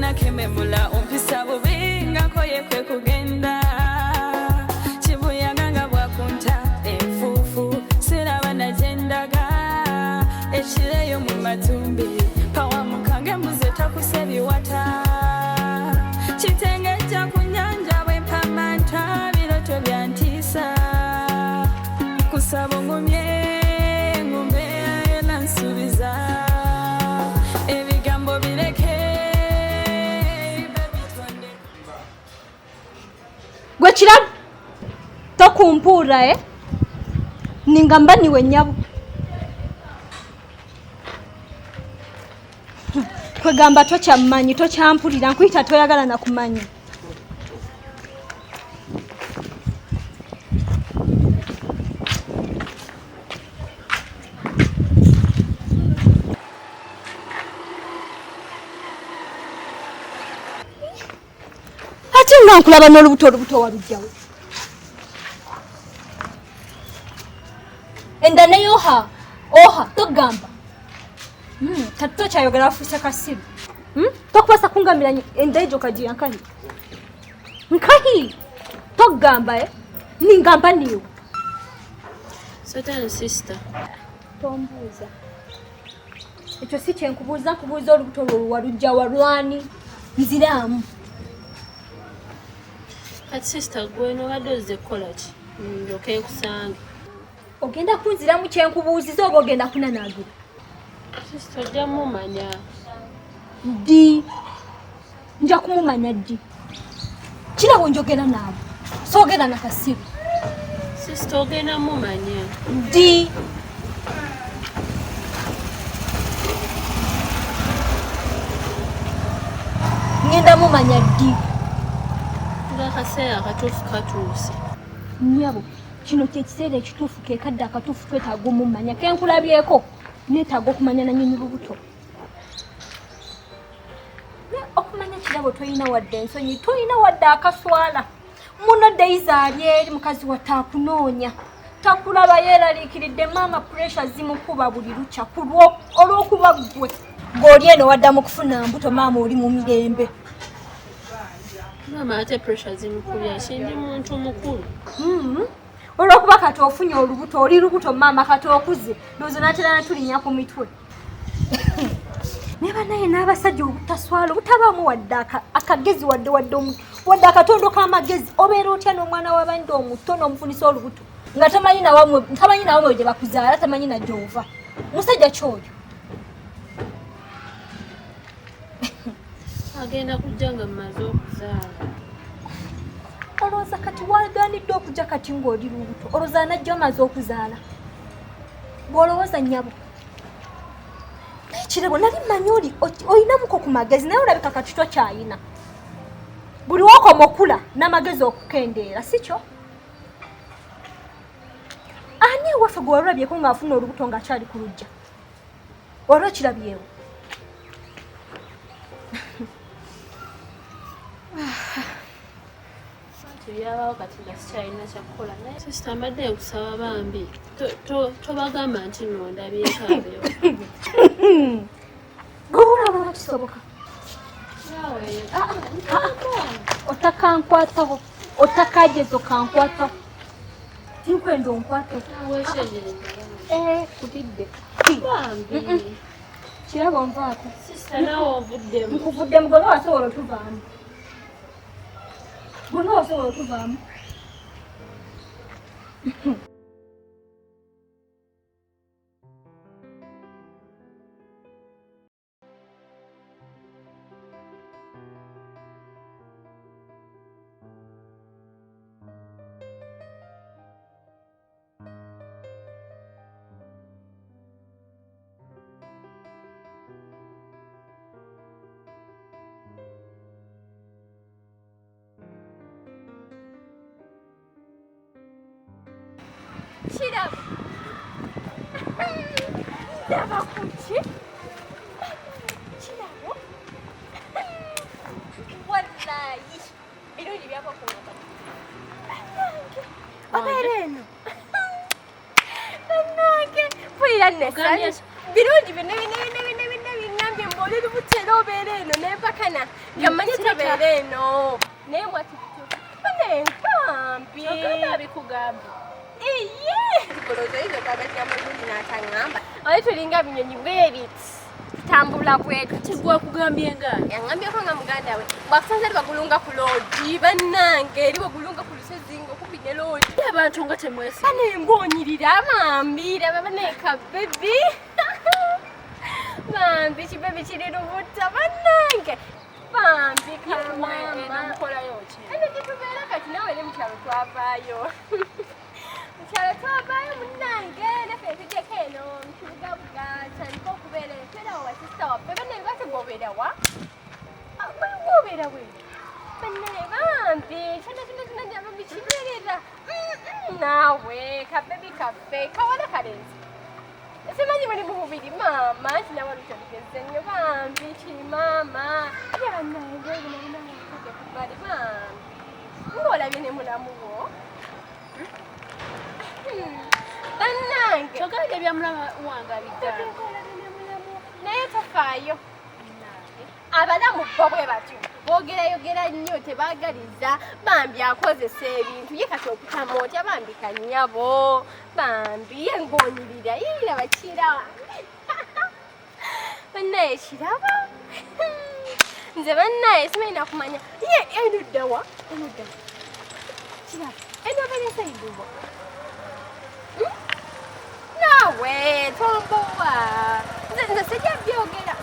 nakememula umpisa bubi ngakoye kwe kugenda kibuyaga nga bwakunta enfuufu siraba nagendaga ekireyo mu matumbi pawa mukange mbuze takuse biwata kitengejja ku nyanja bwempamanta biroto byantiisa kusaba ngumye ngumbe nansubiza ebigambo bireke gwe kirabo tokumpuura ningamba niwe nyabo kwegamba tokyammanyi tokyampulira nkuyita toyagala nakumanya ate nga nkulaba n'olubuto walugjawo enda neyoha oha togamba kati tokyayogera afuuse kasiru tokubasa kungamira enda ejo kagiya nkahi togamba ningamba niyo Satan sister tombuuza ekyo si kyenkubuuza nkubuuza olubuto lwo walujja walwani nziraamu kati sister gwe nobadde ozze kukola ki ndyoke nkusange ogenda kunziramu kyenkubuuziza oba ogenda kunanaagira sister ojja mumanya ddi nja kumumanya ddi kirabo njogera naabo soogera nakasiru sister ogenda mumanya ddi ngenda mumanya ddi akaseera akatuufu katuuse nnyabo kino kyekiseera ekituufu kekadde akatuufu twetaaga omumanya kenkulabyeko neetaaga okumanya nanyini lubuto okumanya kirabo toyina wadde ensonyi toyina wadde akaswala muno deizaali eri mukazi watte akunoonya takulaba yeeraliikiridde maama puresha zimukuba buli lukya olw'okuba ggwe ng'oli eno waddamu kufuna mbuto maama oli mu mirembe maama ate pressure zimukubya kindi muntu mukulu olw'okuba kati ofunye olubuto oli lubuto maama kati okuze loozo naatera natulinnya ku mitwe ne banaye n'abasajja obutaswala obutabaamu wadde akagezi wadde akatondo k'amagezi obeera otya n'omwana w'abandi omuto n'omufunisa olubuto nga tamanyi nawamwe gye bakuzaala tamanyi najjova musajja kyoyo agenda kujja nga mmaze okuzaala olowooza kati wagaanidde okujja kati ng'oli lubuto olowooza anajja omaze okuzaala bw'olowooza nnyabo kirabo nali mmanyi olinamuko ku magezi naye olabika kati tokyayina buli wookoma okula n'amagezi okukendeera si kyo ani ewaffe gwe walulabyeko ng'afuna olubuto ng'akyali ku lujja wali okirabyewo byabaawo kati nga sikyalina kyakukola naye sisita mbadde nkusaba bambi tobagamba nti nondabyekaabeyo gobulaba kisoboka otakankwataho otakajezo kankwataho tinkwenda onkwataho kutidde kiraba onvaako sisita nawe ovuddemu nkuvuddemu gonna wasobola otuvaamu gonna wasobola otuvaamu kirabo ndaba kuki kirabo wallayi birungi byabakuba obeera eno bannange mpulira nessanyu birungi binnabinabinabinabinabinambye oli lubutera obeera eno nempakana kamanye tobeera eno naye mwatibituka banenkambi bikugamba iye koloza izo kabatyamaguli n'ataŋŋamba oye tulinga binyonyi bwebiti tambula bwetu tegwakugambye ngani yaŋŋambyeko nga muganda we bwakusanza eri bagulunga ku loodi bannange eri bagulunga ku lusozi ng'okumpi ne loodi abantu nga temwesi banembonyirira bambi laba baneeka bebi bambi kibebi kiri lubuta bannange bambi kamama eno gitubeera kati nawe eri mukyalo twavaayo mukyalo twavaayo munnange nafe tujeko eno mukibugabuga tandika okubeera emperawo wasista waffe bannange bate gwobeerawa gwobeera we bannaye bambi kyona nyama bikiberera naawe kabebi kaffe kawala kalenzi simanyi muli mu mubiri maama nti nawe lutolugeze nnyo bambi kiri maama ye bannange ebinabinakuge kubali bambi ng'olabye ne mulamuwo bannange togaja bya mulama wange abigamba naye tofaayo abalamu bo bwe batyo boogerayogera nnyo tebaagaliza bambi akozesa ebintu ye kati okutama otya bambi kannyabo bambi ye ng'onyirira yiraba kiraba bannaye kiraba nze bannaye simanyi nakumanya ye enuddawa kiraba enobalesaiduwa naawe tombowa nze sijja byogera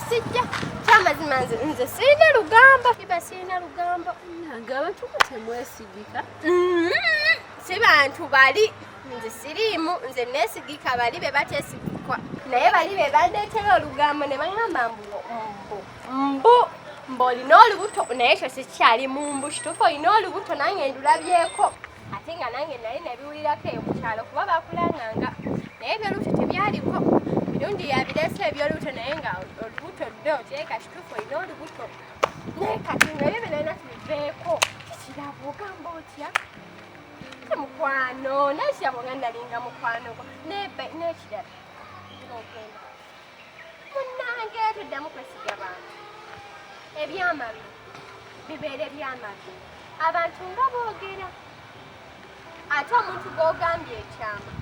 sijja kyamazima nze sirina lugamba iba sirina lugamba nange abantu nga temwesigika si bantu bali nze siriimu nze neesigika bali be bateesigikwa naye bali be bandeetera olugambo ne baŋŋamba mbu olina olubuto naye ekyo sikyali mumbu kituufu olina olubuto nange ndulabyeko ate nga nange nali nebiwulirako eyo mukyalo kuba bakulanganga naye ebyolubuto tebyaliko mirundi yabireese ebyolubuto naye nga olubuto ddo kyeka kituufu olina olubuto naye kati nga ebyo byonna tubiveeko kiraba ogamba otya mukwano nakirabo nga nalinga mukwano gwo nekirala ogenda munnange tuddamu kwesiga bantu ebyamabi bibeera ebyamabi abantu nga boogera ate omuntu gw'ogambye ekyama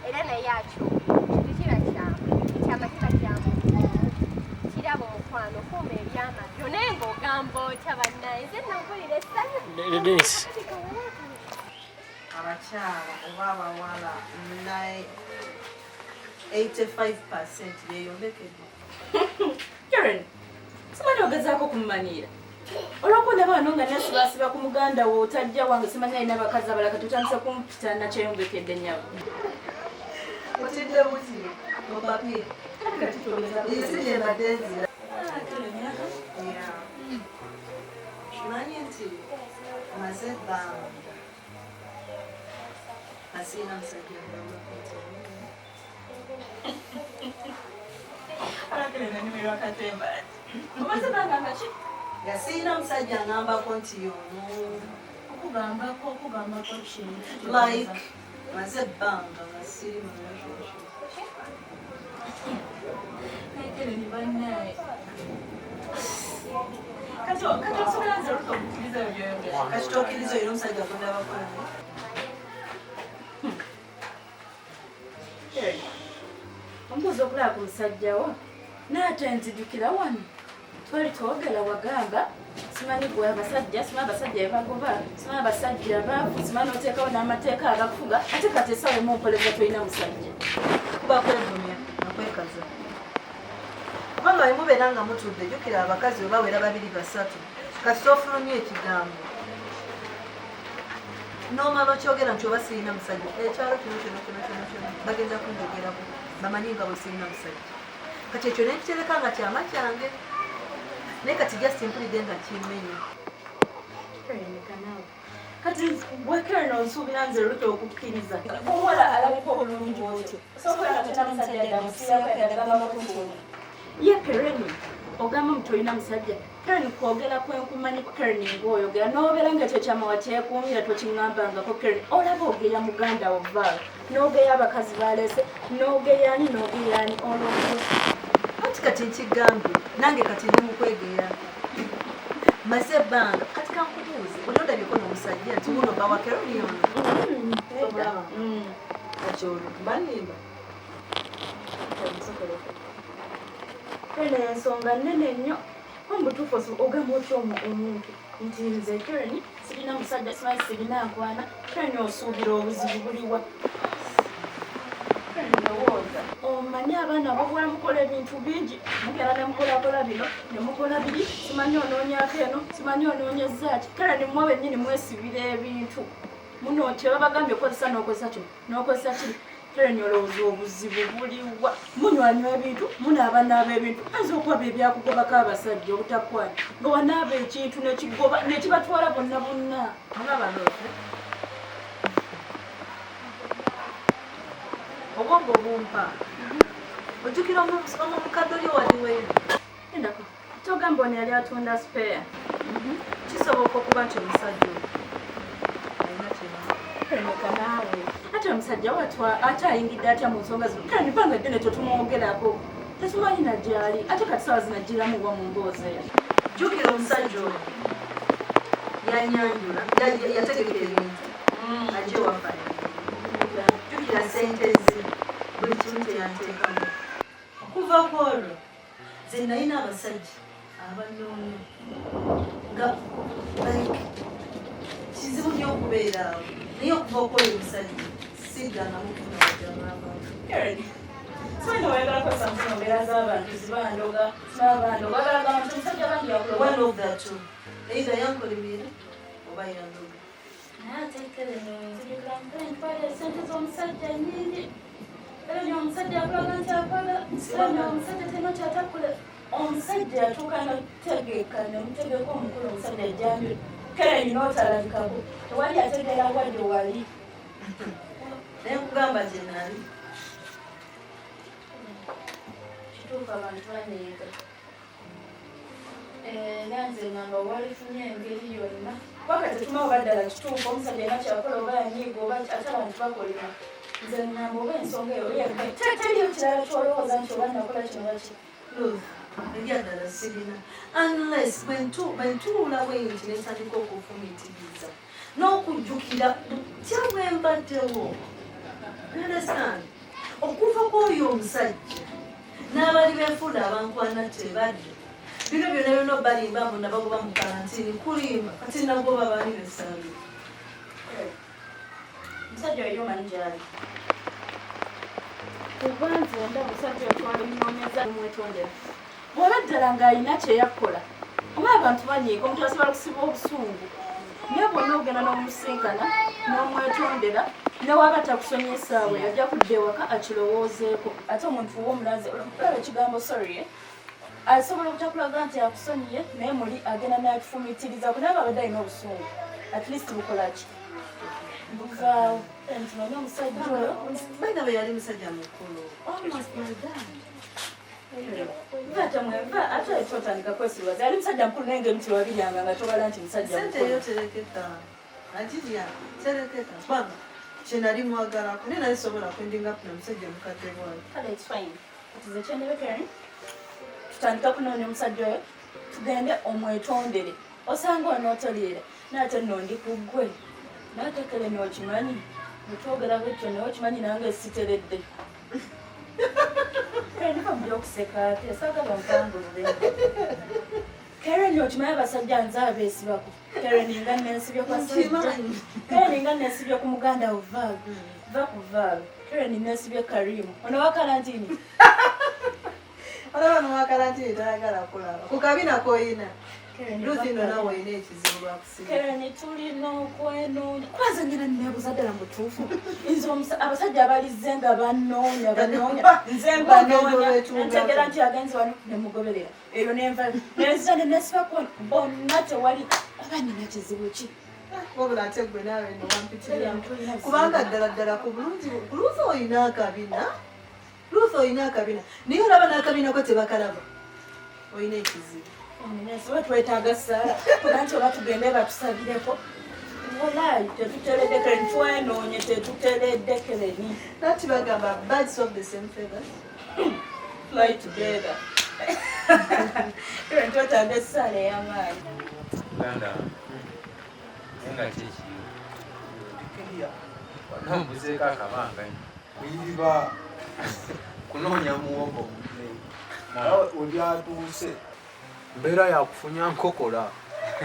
era naye akyogera tekiba kyama ekyama kiba kyamu kirabo mukwano kuuma ebyamabyo naye ng'ogamba otya bannaye nze nampulira essanyu abakyala oba abawala 85% yeyombekedde. Karen, simanyi ogezaako kummanyiira olwokuba bano nga nasibaasiba ku muganda wo otajja wange simanyi alina abakazi abalala kati otandise kumpita nakyeyombekedde nnyabo otidde buti mupapiye isi embadde enzira manyi nti maze ebbanga asiina musajja nga siina musajja ngambako nti yono like maze ebbanga nga siri mu kati tokkiriza era omusajja gondabakola ombuuza okulaba ku musajjawo naate nzijukira wano twali twogera wagamba simanyi gwe abasajja simanyi abasajja bebagoba simanyi abasajja baafu simanyi oteekawo n'amateeka agafuga ate kati esawe mumpoleza tolina musajja bakwevumya nakwekaza kubanga bwe mubeera nga mutudde jjukira abakazi we bawera 2-3 kati tofulumya ekigambo nomala okyogera nti oba sirina musajja ekyalo kino bagenda kunjogerako bamanyi nga bwe sirina musajja kati ekyo nekitereka nga kyama kyange naye kati just mpulidde nga kimmenya kati bwekera nonsuubira nze luta okukkiriza omuwala alabika obulungi otyo ye kereni ogamba mutolina musajja kereni kwogera kwenkumanyi kereni ngaoyogera nobeera nga ekyo kyama wakyekuumira tokiŋŋambangako kereni olaba ogeya muganda wo vaala nogeya abakazi baleese nogeyaani olwogero anti kati nkigambye nange kati ndi mukwegeera maze ebbanga kati kankubuuze oli ondabyeko n'omusajja nti guno bawa Carolyn akyolo banimba eno ensonga nnene nnyo omutuufu ogamba otya omuntu nti nze Karen sirina musajja simanyi sirina nkwana Karen osuubira obuzibu buliwa ndowooza omanyi abaana babuwala mukola ebintu bingi mugera ne mukolakola bino ne mukola biri simanyi onoonyako eno simanyi onoonyeza ki Karen mmwe bennyini mwesibira ebintu muno nti babagambye okozesa n'okozesa kino n'okozesa kiri Karen olowooza obuzibu buliwa munywanywa ebintu munaabanaaba ebintu ayinza okuba ebyakugobako abasajja obutakwanya nga wanaaba ekintu nekibatwala bonna bonna olabanote obwongo obumpa ojjukira omukadde oli waliweero endako togamba ono yali atunda spare kisoboka okuba nti omusajja oyo alina Karen naawe ate omusajja watwa ate ayingidde atya mu nsonga zino Karen banga ddene tetumwogerako tetumanyi najjali ate kati sawa zinajjiramuwa mu mboozi eyo jjukira omusajja oyo yanyanjula yategeka ebintu ajje wafa jjukira sente ze buli kimu teyanteekamu okuva kwolwo ze nalina abasajja abanoonya nga like kizibu nnyo okubeera awo naye okuva okwoyo omusajja siganamu kufuna bajjamaabaamu Karen simanyi wayagalako samusino mbeera z'abantu zibandoga n'abandoga bagalaga abantu omusajja bangi yakuloba one of the two either yankolimire oba yandoga naye ate Karen nzijukira ntwala esente z'omusajja nnyingi Karen omusajja akulaga nti akola Karen omusajja tena kyatakula omusajja yatuuka notegeka nemutegeka omukulu omusajja ajjambire Karen n'otalabikako tewali ategeera wadde wali naye nkugamba gye nali kituuka abantu banyiiga nanze ngamba walifunye engeri yonna paka tetumawo baddala kituuka omusajja alina kyakola oba yanyiiga oba ate abantu bakolera nze ngamba oba ensonga eyo teriyo kirala kyolowooza nti oba nakola kino baki ebyadala sirina unless bwentuula bwenti nentandika okufumitiriza n'okujjukira tya bwe mbaddewo understand okuva kw'oyo omusajja n'abali beefuula abankwana tebadde bino byonna byonna balimba mbu nabagoba mu karantini kulimba kati nagoba baali besaali omusajja oyo omanyi gyali kuba nze nda omusajja otwala munoonyeza omwetondera bw'oba ddala ng'alina kyeyakola oba abantu banyiiga omuntu asobola kusiba obusungu naye bwonna ogenda n'omusinkana n'omwetondera newaaba takusomya essaawa yajja kudda ewaka akirowoozeeko ate omuntu w'omulaze olaba ekigambo sorry asobola obutakulaga nti akusonyiye naye muli agenda n'akifumitiriza kunaaba abadde alina obusungu at least bukolaki buvaawo nti nonye omusajja oyo baina bwe yali musajja mukulu ate totandika kwesibaza yali musajja mukulu naye ng'emiti wabiryanga nga tobala nti musajja sente eyo tereketa agirya tereketa kubanga kyenali mwagalako naye nali sobola kwendinga kufuna musajja mukadde bwayo kale it's fine atize kyendebekeren tutandika kunoonya omusajja oyo tugende omwetondere osanga onootoliera naate nno ndi ku ggwe naate kale nookimanyi otwogera bwekyo naye okimanyi nange siteredde ndifa mu byokuseka ate saagala mpangulule Karen okimanyi abasajja nze abeesibako Karen nga nensibye kwa sajja Karen nga nensibye ku muganda ovaalu va ku vaalu Karen nensibye Karimu ono wa karantini olaba nowakarantini tayagala kulaba ku kabina koyina luzino nawe olina ekizibu lwakusiba Karen tulina okwenoonya kwanza ngenda nebuuza ddala mutuufu nze abasajja abalize nga banoonya nze mbanoonya ntegera nti agenzi wano nemugoberera eyo nenva nenzira nenesibaku bonna tewali aba nina kizibu ki wabula ate gwe naawe nowampitirira kubanga ddala ku bulungi luuzi olina akabina luuzi olina akabina naye olaba n'akabina ko tebakalaba olina ekizibu oba twetaaga ssaala kuba nti oba tugende batusabireko olaayi tetuteredde Karen twenoonye tetuteredde Karen nati bagamba birds of the same feathers fly together Twetaaga essaala ey'amaanyi. Uganda nga kiki wanamuzeeko akabanga kuyiba kunoonya muwogo olyatuuse mbeera yakufunya nkokola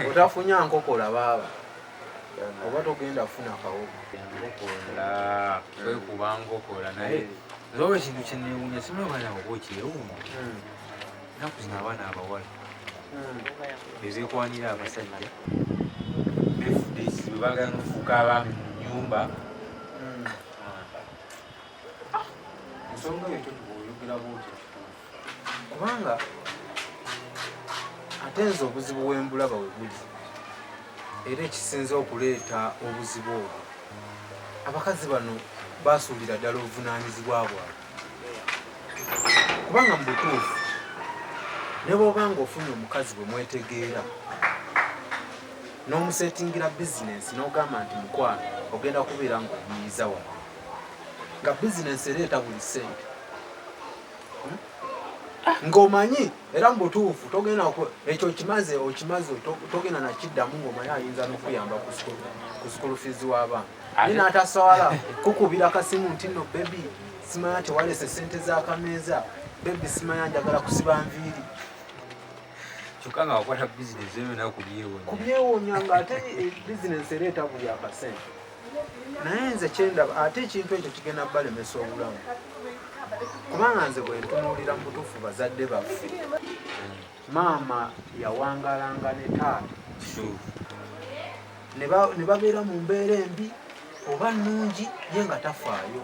otafunya nkokola baaba oba togenda funa kawogo nkokola kwekuba nkokola naye zoba ekintu kyenewunya simabana oba okyewunya naku zino abaana abawala bezekwanira abasajja befudesi bebagala nofuuka abaami mu nyumba ensonga ekyo oyogera bwoti kubanga ate nze obuzibu bwembulaba we buli era ekisinza okuleeta obuzibu obwo abakazi bano basuulira ddala obuvunaanyizibwa bwabwe kubanga mu butuufu ne bw'obanga ofunye omukazi bwe mwetegeera n'omusetingira bizinensi n'ogamba nti mukwano ogenda kubeera ng'omuyiza wano nga bizinensi ereeta buli ssente ng'omanyi era mu butuufu togenda ekyo okimaze togenda nakiddamu ng'omanyi ayinza n'okuyamba ku school fees w'abaana ye n'ataswala kukubira kasimu nti nno bebi simanya tewalese ssente z'akameeza bebi simanya njagala kusiba nviiri kyokka nga wakwata bizinesi yona kubyewonya ng'ate bizinensi ereeta buli akasente naye nze kyendaba ate ekintu ekyo kigenda balemesa obulamu kubanga nze bwe ntunuulira mu butuufu bazadde baffe maama yawangalanga ne taata ne babeera mu mbeera embi oba nnungi ye nga tafaayo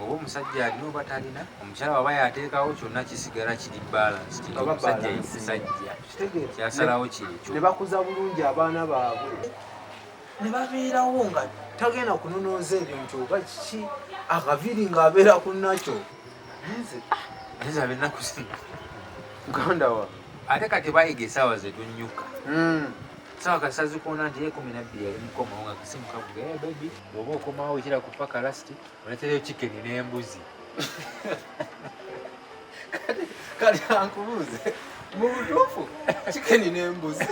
oba omusajja alina oba talina omukyala waba yateekawo kyonna kisigala kiri balansi omusajja musajja kyasalawo kyekyo ne bakuza bulungi abaana baabwe ne babeerawo nga tagenda kunonooza ebyo nti oba kiki akaviiri ng'abeera ku nakyo nze abennaku zino muganda wa ate kati bayiga esaawa zetunnyuka sawa kasazikona nti 12 yali mukomawo nga kasimu kavuga bebi bwoba okomawo ekira ku paka lasti oletereyo chikeni n'embuzi kati ankubuuze mu butuufu chikeni n'embuzi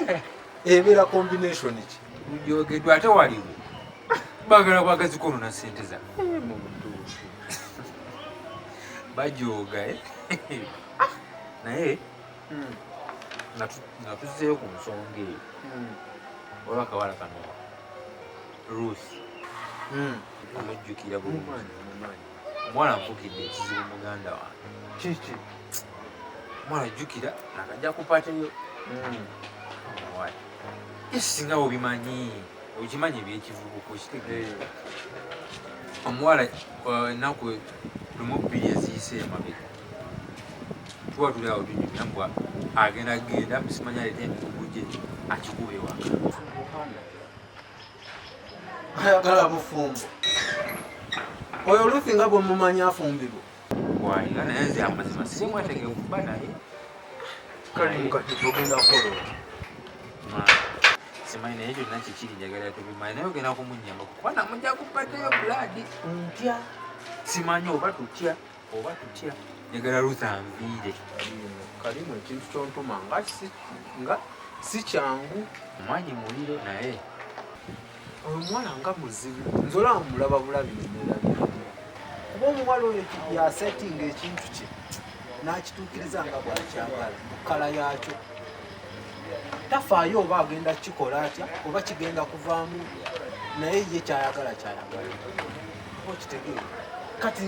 ebeera combination ki mujogedwa ate waliwo bagala bwagazikoona sente za mu butuufu bajoga naye nga tuzeeyo ku nsonga eyo olwa akawala kano Ruth omujjukira bulungi omwana nfukidde ekizibu muganda wange kiki omwana ajjukira nakajja kupateyo esinga obimanyi okimanyi ebyekivubuka okitegeera omuwala ennaku lumu bbiri eziyise emabega tuba tuli awo tunyumira mbwa agenda simanya aleta emigugu gye akikuba ewaka ayagala bufumbo oyo olufi nga bwe mumanyi afumbibwa waina naye nze amazima sirimwategeera okuba naye kale mukati togenda kukola simanyi naye kyonna kikiri njagala tubimanyi naye ogenda kumunyamba kuba namujja kupaddeyo buladi ntya simanyi oba tutya njagala Ruth anviire kalimu ekintu kyontuma nga si kyangu omwanyi muliro naye oyo omuwala nga muzibu nze olaba mulaba bulabi nenerabira kuba omuwala oyo yasetinga ekintu kye n'akituukiriza nga bwakyagala mu kkala yakyo tafaayo oba agenda kukikola atya oba kigenda kuvaamu naye ye kyayagala oba okitegeera kati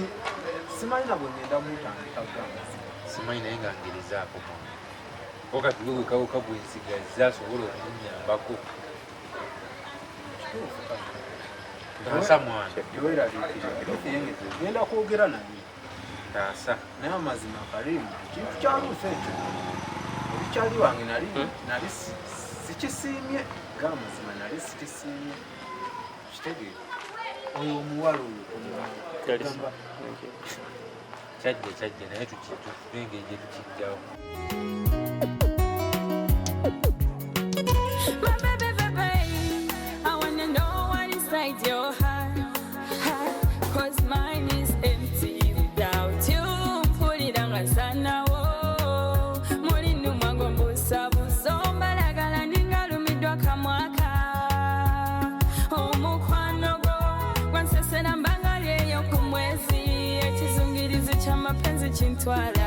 simanyi nabwe ngenda mutandika gamba simanyi naye nga ngerizaako okati wewekawuka bwensigaza asobola okumunyambako taasa mwana genda kwogera naye taasa naye amazima kalimu ekintu kyaluusa ekyo ebikyali wange nali sikisiimye gamazima nali sikisiimye kitegeera oyo omuwala oyo kyajja naye tukitulengeri gye tukijjawo Your heart, 'cause mine is empty without you. Put it on a sana, oh, Molinu. mutwala